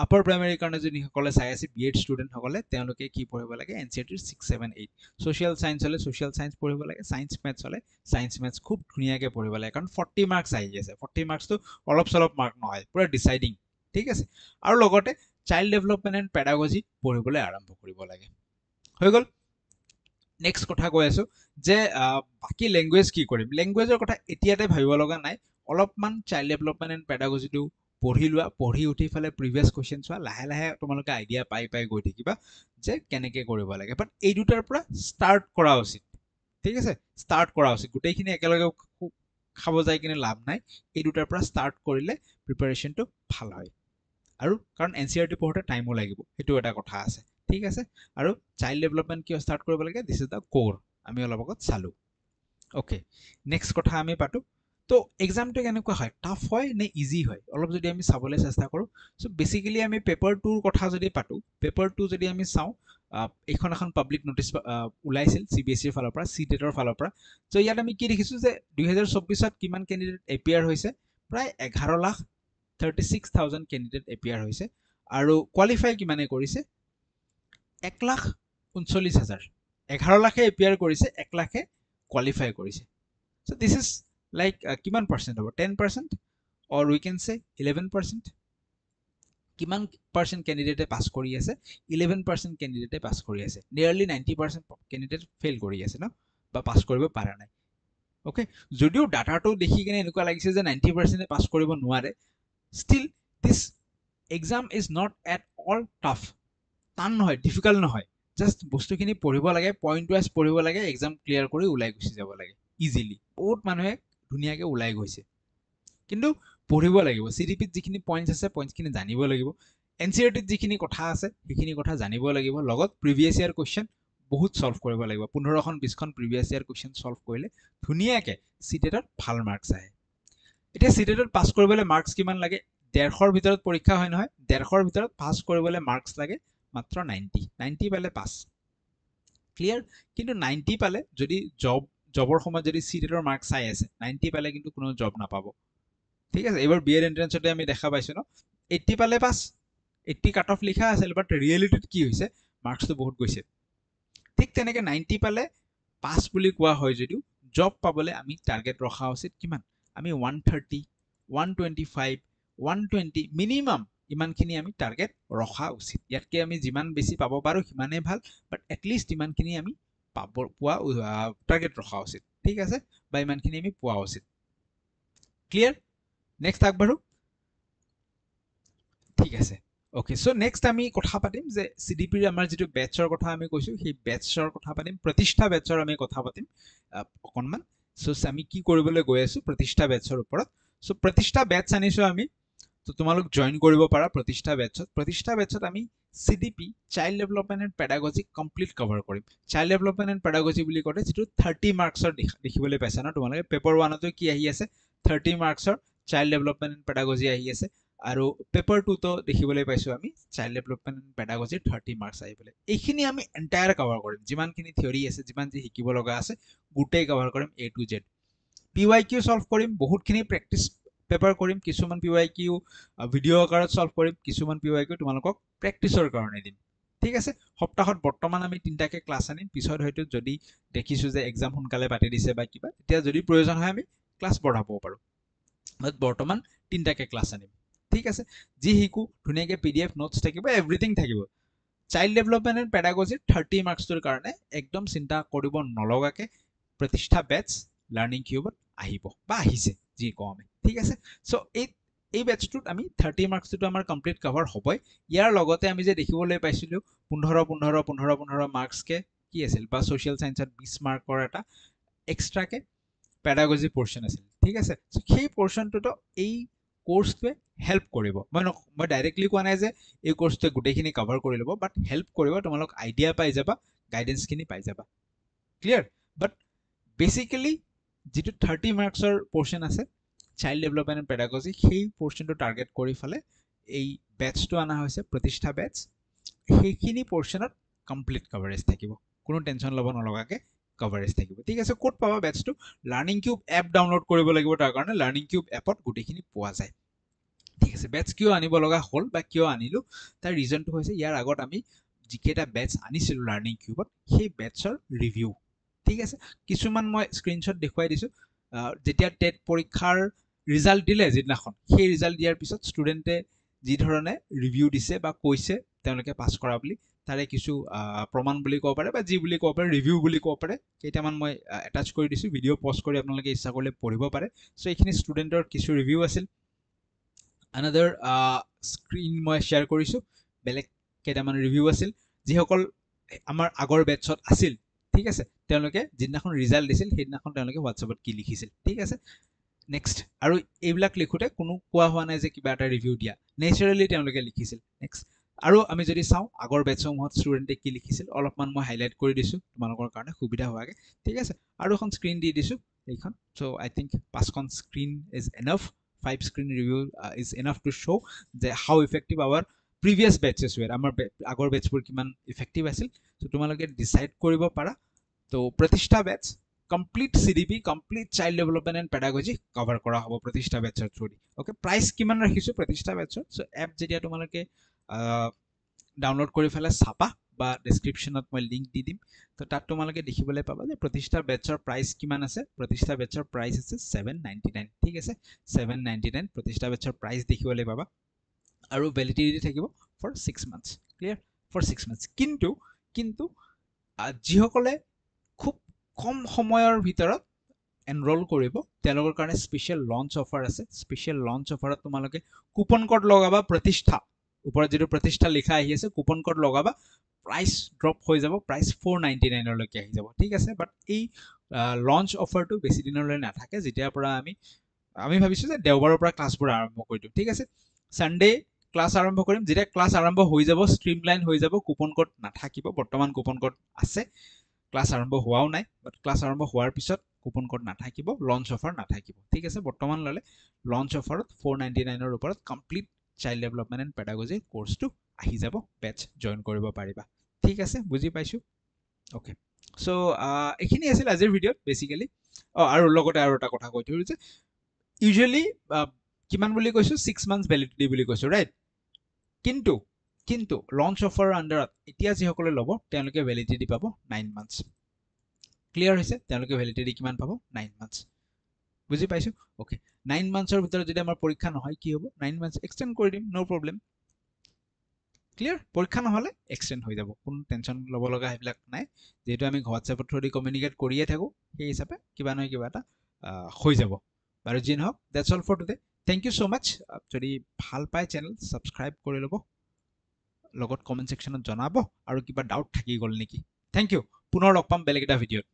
আপাৰ প্ৰাইমাৰীৰ কাৰণে যিসকলে চাই আছে বি এড ষ্টুডেণ্টসকলে তেওঁলোকে কি পঢ়িব লাগে এন চি আৰ টিৰ 6, 7, 8 ছ'চিয়েল চায়েন্স হ'লে ছ'চিয়েল চায়েন্স পঢ়িব লাগে ছায়েন্স মেথছ হ'লে ছায়েন্স মেথছ খুব ধুনীয়াকৈ পঢ়িব লাগে কাৰণ 40 মাৰ্কছ আহি আছে 40 মাৰ্কছটো অলপ চলপ মাৰ্ক নহয় পুৰা ডিচাইডিং ঠিক আছে আৰু লগতে চাইল্ড ডেভেলপমেণ্ট এণ্ড পেডাগজি পঢ়িবলৈ আৰম্ভ কৰিব লাগে হৈ গ'ল নেক্সট কথা কৈ আছোঁ যে বাকী লেংগুৱেজ কি কৰিম লেংগুৱেজৰ কথা এতিয়াতে ভাবিব লগা নাই অলপমান চাইল্ড ডেভেলপমেণ্ট এণ্ড পেডাগজিটো পঢ়ি লোৱা পঢ়ি উঠি ফালে প্ৰিভিয়াছ কুৱেশ্যন চোৱা লাহে লাহে তোমালোকে আইডিয়া পাই গৈ থাকিবা যে কেনেকৈ কৰিব লাগে বাট এই দুটাৰ পৰা ষ্টাৰ্ট কৰা উচিত ঠিক আছে ষ্টাৰ্ট কৰা উচিত গোটেইখিনি একেলগে খাব যায় কিনে লাভ নাই এই দুটাৰ পৰা ষ্টাৰ্ট কৰিলে প্ৰিপাৰেশ্যনটো ভাল হয় আৰু কাৰণ এন চি আৰ টি পঢ়োঁতে টাইমো লাগিব সেইটো এটা কথা আছে ঠিক আছে আৰু চাইল্ড ডেভেলপমেণ্ট কিয় ষ্টাৰ্ট কৰিব লাগে দিছ ইজ দ্য কোৰ আমি অলপ আগত চালোঁ অ'কে নেক্সট কথা আমি পাতোঁ তো এক্সামটো কেনেকুৱা হয় টাফ হয় নে ইজি হয় অলপ যদি আমি চাবলৈ চেষ্টা কৰোঁ চ' বেচিকেলি আমি পেপাৰ 2ৰ কথা যদি পাতোঁ পেপাৰ 2 যদি আমি চাওঁ এইখন এখন পাব্লিক নটিচ ওলাইছিল চি বি এছ ইৰ ফালৰ পৰা চি টেটৰ ফালৰ পৰা চ' ইয়াত আমি কি দেখিছোঁ যে 2024ত কিমান কেণ্ডিডেট এপিয়াৰ হৈছে প্ৰায় 11,36,000 কেণ্ডিডেট এপিয়াৰ হৈছে আৰু কোৱালিফাই কিমানে কৰিছে 1,39,000 11 লাখে এপিয়াৰ কৰিছে 1 লাখে কোৱালিফাই কৰিছে চ' দিছ ইজ লাইক কিমান পাৰ্চেণ্ট হ'ব 10% অৰ উই কেন চে 11% কিমান পাৰ্চেণ্ট কেণ্ডিডেটে পাছ কৰি আছে 11% কেণ্ডিডেটে পাছ কৰি আছে নিয়াৰলি 90% কেণ্ডিডেট ফেইল কৰি আছে ন বা পাছ কৰিব পৰা নাই অ'কে যদিও ডাটাটো দেখি কিনে এনেকুৱা লাগিছে যে 90%এ পাছ কৰিব নোৱাৰে still this exam is not at all tough টান নহয় ডিফিকাল্ট নহয় জাষ্ট বস্তুখিনি পঢ়িব লাগে পইণ্ট ৱাইজ পঢ়িব লাগে এক্সাম ক্লিয়াৰ কৰি ওলাই গুচি যাব লাগে ইজিলি বহুত মানুহে ধুনীয়াকৈ ওলাই গৈছে কিন্তু পঢ়িব লাগিব চি ডি পিত যিখিনি পইণ্টছ আছে পইণ্টছখিনি জানিব লাগিব এন চি আৰ টিত যিখিনি কথা আছে সেইখিনি কথা জানিব লাগিব লগত প্ৰিভিয়াছ ইয়াৰ কুৱেশ্যন বহুত ছল্ভ কৰিব লাগিব 15খন 20খন প্ৰিভিয়াছ ইয়াৰ কুৱেশ্যন ছল্ভ কৰিলে ধুনীয়াকৈ চি টেটত ভাল মাৰ্কছ আহে এতিয়া চি টেটত পাছ কৰিবলৈ মাৰ্কছ কিমান লাগে 150ৰ ভিতৰত পৰীক্ষা হয় নহয় 150ৰ ভিতৰত পাছ কৰিবলৈ মাৰ্কছ লাগে মাত্ৰ 90 পালে পাছ ক্লিয়াৰ কিন্তু 90 পালে যদি জবৰ সময়ত যদি চি টেটৰ মাৰ্কছ চাই আছে 90 পালে কিন্তু কোনো জব নাপাব ঠিক আছে এইবাৰ বি এড এণ্ট্ৰেঞ্চতে আমি দেখা পাইছোঁ ন 80 পালে পাছ 80 কাট অফ লিখা আছিল বাট ৰিয়েলিটিত কি হৈছে মাৰ্কছটো বহুত গৈছে ঠিক তেনেকৈ 90 পালে পাছ বুলি কোৱা হয় যদিও জব পাবলৈ আমি টাৰ্গেট ৰখা উচিত কিমান আমি 130 125 120 মিনিমাম ইমানখিনি আমি টাৰ্গেট ৰখা উচিত ইয়াতকৈ আমি যিমান বেছি পাব পাৰোঁ সিমানেই ভাল বাট এটলিষ্ট ইমানখিনি আমি পোৱা টাৰ্গেট ৰখা উচিত ঠিক আছে বা ইমানখিনি আমি পোৱা উচিত ক্লিয়াৰ নেক্সট আগবাঢ়ো ঠিক আছে ওকে সো নেক্সট আমি কথা পাতিম যে CDP আমাৰ যেটো বেটছৰ কথা আমি কৈছো সেই বেটছৰ কথা পাতিম প্ৰতিষ্ঠা বেটছৰ আমি কথা পাতিম অকনমান সো আমি কি কৰিবলৈ গৈ আছো প্ৰতিষ্ঠা বেটছৰ ওপৰত সো প্ৰতিষ্ঠা বেটছ আনিছো আমি তো তোমালোক জয়েন কৰিব পাৰা প্ৰতিষ্ঠা বেটছত আমি CDP child development and pedagogy complete cover কৰিম চাইল্ড ডেভেলপমেন্ট এণ্ড পেডাগজি বুলি কওঁতে যেটো 30 মাৰ্কছৰ দেখিবলৈ পাইছা ন তোমালোকে পেপাৰ 1ত কি আহি আছে 30 মাৰ্কছৰ চাইল্ড ডেভেলপমেন্ট এণ্ড পেডাগজি আহি আছে আৰু পেপাৰ 2 তো দেখিবলৈ পাইছো আমি child development and pedagogy 30 marks আহিবলৈ এইখিনি আমি এন্টায়াৰ কভাৰ কৰিম যিমানখিনি থিয়ৰি আছে যিমান যি শিকিব লগা আছে গোটেই কভাৰ কৰিম A to Z PYQ solve কৰিম বহুতখিনি প্ৰেক্টিছ পেপাৰ কৰিম কিছুমান PYQ ভিডিঅ আকাৰত সলভ কৰিম কিছুমান PYQ তোমালোকক প্ৰেক্টিছৰ কাৰণে দিম ঠিক আছে সপ্তাহত বৰ্তমান আমি তিনটাকে ক্লাছ আনিম পিছত হয়তো যদি দেখিছো যে এক্সাম সোনকালে পাতি দিছে বা কিবা তেতিয়া যদি প্ৰয়োজন হয় আমি ক্লাছ বঢ়াব পাৰো বাট বৰ্তমান তিনটাকে ক্লাছ আনিম ঠিক আছে যি শিকো ধুনীয়াকে PDF নোটছ থাকিব এভৰিথিং থাকিব চাইল্ড ডেভেলপমেন্ট এণ্ড পেডাগজি 30 মাৰ্কছৰ কাৰণে একদম চিন্তা কৰিব নলগাকে প্ৰতিষ্ঠা বেটছ লাৰ্নিং কিউবত আহিব বা আহিছে যি কওঁ আমি ঠিক আছে সো এই বেটছটোত আমি 30 মাৰ্কছটো আমাৰ কমপ্লিট কভাৰ হ'বই ইয়াৰ লগতে আমি যে দেখিবলৈ পাইছিলো 15 মাৰ্কছকে কি আছিল বা সোশ্যাল সায়েন্সত 20 মাৰ্কৰ এটা এক্সট্ৰাকে পেডাগজি পোৰ্শন আছিল ঠিক আছে সো সেই পোৰ্শনটোতো এই কোৰ্সটোৱে হেল্প কৰিব মই ডাইৰেক্টলি কোৱা নাই যে এই কোৰ্সটোৱে গোটেইখিনি কভাৰ কৰি ল'ব বাট হেল্প কৰিব তোমালোক আইডিয়া পাই যাবা গাইডেন্সখিনি পাই যাবা ক্লিয়াৰ বাট বেসিক্যালি যেটো 30 মাৰ্কছৰ পোৰ্শন আছে চাইল্ড ডেভেলপমেন্ট এণ্ড পেডাগজি সেই পোৰ্শনটো টাৰ্গেট কৰি ফলে এই বেটছটো আনা হৈছে প্ৰতিষ্ঠা বেটছ সেইখিনি পোৰ্শনত কমপ্লিট কভাৰেজ থাকিব কোনো টেনচন ল'ব নলগাকে কভাৰেজ থাকিব ঠিক আছে ক'ত পাবা বেটছটো লাৰ্নিং কিউব এপ ডাউনলোড কৰিব লাগিব তাৰ কাৰণে লাৰ্নিং কিউব এপত গোটেইখিনি পোৱা যায় ঠিক আছে বেটছ কিয় আনিব লগা হ'ল বা কিয় আনিলো তাৰ ৰিজনটো হৈছে ইয়াৰ আগত আমি যিকেইটা বেটছ আনিছিলো লাৰ্নিং কিউবত সেই বেটছৰ ৰিভিউ ঠিক আছে কিছুমান মই স্ক্ৰীনশ্বট দেখুৱাই দিছো যেতিয়া টেট পৰীক্ষাৰ ৰিজাল্ট দিলে যিদিনাখন সেই ৰিজাল্ট দিয়াৰ পিছত ষ্টুডেণ্টে যি ধৰণে ৰিভিউ দিছে বা কৈছে তেওঁলোকে পাছ কৰা বুলি তাৰে কিছু প্ৰমাণ বুলি ক'ব পাৰে বা যি বুলি ক'ব পাৰে ৰিভিউ বুলি ক'ব পাৰে কেইটামান মই এটাচ কৰি দিছো ভিডিঅ' পষ্ট কৰি আপোনালোকে ইচ্ছা কৰিলে পঢ়িব পাৰে সো এইখিনি ষ্টুডেণ্টৰ কিছু ৰিভিউ আছিল another স্ক্ৰীন মই শ্বেয়াৰ কৰিছো বেলেগ কেইটামান ৰিভিউ আছিল যিসকল আমাৰ আগৰ বেটছত আছিল ঠিক আছে তেওঁলোকে যিদিনাখন ৰিজাল্ট দিছিল সেইদিনাখন তেওঁলোকে হোৱাটছএপত কি লিখিছিল ঠিক আছে নেক্সট আৰু এইবিলাক লিখোতে কোনো কোৱা হোৱা নাই যে কিবা এটা ৰিভিউ দিয়া নেচাৰেলি তেওঁলোকে লিখিছিল নেক্সট আৰু আমি যদি চাওঁ আগৰ বেটছসমূহত ষ্টুডেণ্টে কি লিখিছিল অলপমান মই হাইলাইট কৰি দিছো তোমালোকৰ কাৰণে সুবিধা হোৱাকে ঠিক আছে আৰু এখন স্ক্ৰীন দি দিছো এইখন সো আই থিংক 5খন screen is enough 5 screen review is enough to show how effective our previous batches were আমাৰ আগৰ বেটছবোৰ কিমান ইফেক্টিভ আছিল সো তোমালোকে ডিসাইড কৰিব পাৰা তো প্ৰতিষ্ঠা বেটছ complete CDP complete child development and pedagogy cover কৰা হ'ব প্ৰতিষ্ঠা বেটছৰ থ্ৰুদি ওকে প্ৰাইস কিমান ৰাখিছো প্ৰতিষ্ঠা বেটছৰ সো এপ যেতিয়া তোমালোকে ডাউনলোড কৰি ফেলে চাপা বা ডেসক্ৰিপশনত মই লিংক দি দিম তো তাত তোমালোকে দেখিবলৈ পাবা যে প্ৰতিষ্ঠা বেটছৰ প্ৰাইস কিমান আছে প্ৰতিষ্ঠা বেটছৰ প্ৰাইস আছে 799 ঠিক আছে 799 প্ৰতিষ্ঠা বেটছৰ প্ৰাইস দেখিবলৈ পাবা আৰু ভ্যালিডিটি থাকিব for 6 months clear for 6 months কিন্তু যিসকলে খুব কম সময়ৰ ভিতৰত এনৰোল কৰিব তেওঁলোকৰ কাৰণে স্পেশাল লঞ্চ অফাৰ আছে স্পেশাল লঞ্চ অফাৰত তোমালোকে কুপন কোড লগাবা প্ৰতিষ্ঠা ওপৰত যেটো প্ৰতিষ্ঠা লিখা আহি আছে কুপন কোড লগাবা প্ৰাইস ড্ৰপ হৈ যাব প্ৰাইস 499 লৈকে আহি যাব ঠিক আছে বাট এই লঞ্চ অফাৰটো বেছি দিনলৈ নাথাকে যেতিয়াৰ পৰা আমি ভাবিছো যে দেওবাৰৰ পৰা ক্লাছবোৰ আৰম্ভ কৰি দিম ঠিক আছে সানডে ক্লাছ আৰম্ভ কৰিম যেতিয়া ক্লাছ আৰম্ভ হৈ যাব ষ্ট্ৰীমলাইন হৈ যাব কুপন কোড নাথাকিব বৰ্তমান কুপন কোড আছে ক্লাছ আৰম্ভ হোৱাও নাই বাট ক্লাছ আৰম্ভ হোৱাৰ পিছত কুপন কোড নাথাকিব লঞ্চ অফাৰ নাথাকিব ঠিক আছে বৰ্তমান ললে লঞ্চ অফাৰত 499 ৰ ওপৰত complete child development and pedagogy কোৰ্সটো আহি যাব বেটছ জয়েন কৰিব পাৰিবা ঠিক আছে বুজি পাইছো ওকে সো এইখিনি আছিল আজিৰ ভিডিঅ'ত বেসিক্যালি আৰু লগতে আৰু এটা কথা কৈ থৈছো যে ইউজুৱেলি কিমান বুলি কৈছো 6 মান্থস ভ্যালিডিটি বুলি কৈছো ৰাইট কিন্তু লঞ্চ অফাৰ আন্ডাৰত এতিয়া যিসকলে ল'ব তেওঁলোকে ভ্যালিডিটি পাব 9 মান্থস ক্লিয়াৰ হৈছে তেওঁলোকে ভ্যালিডিটি কিমান পাব 9 মান্থস বুজি পাইছো ওকে 9 মান্থসৰ ভিতৰত যদি আমাৰ পৰীক্ষা নহয় কি হ'ব 9 মান্থস এক্সটেন্ড কৰি দিম নো প্ৰবলেম ক্লিয়াৰ পৰীক্ষা নহলে এক্সটেন্ড হৈ যাব কোনো টেনচন ল'ব লগা হেবিলাক নাই যেটো আমি হোৱাটছএপৰ থ্ৰুদি কমিউনিকেট কৰিয়ে থাকো সেই হিচাপে কিবা নহয় কিবা এটা হৈ যাব বাৰু জিন হক that's all for today thank you so much যদি ভাল পায় চেনেল সাবস্ক্ৰাইব কৰি লব লগত কমেন্ট সেকশনত জনাব আৰু কিবা ডাউট থাকি গ'ল নেকি। Thank you. পুনৰ লগ পাম বেলেগ এটা ভিডিঅ'ত।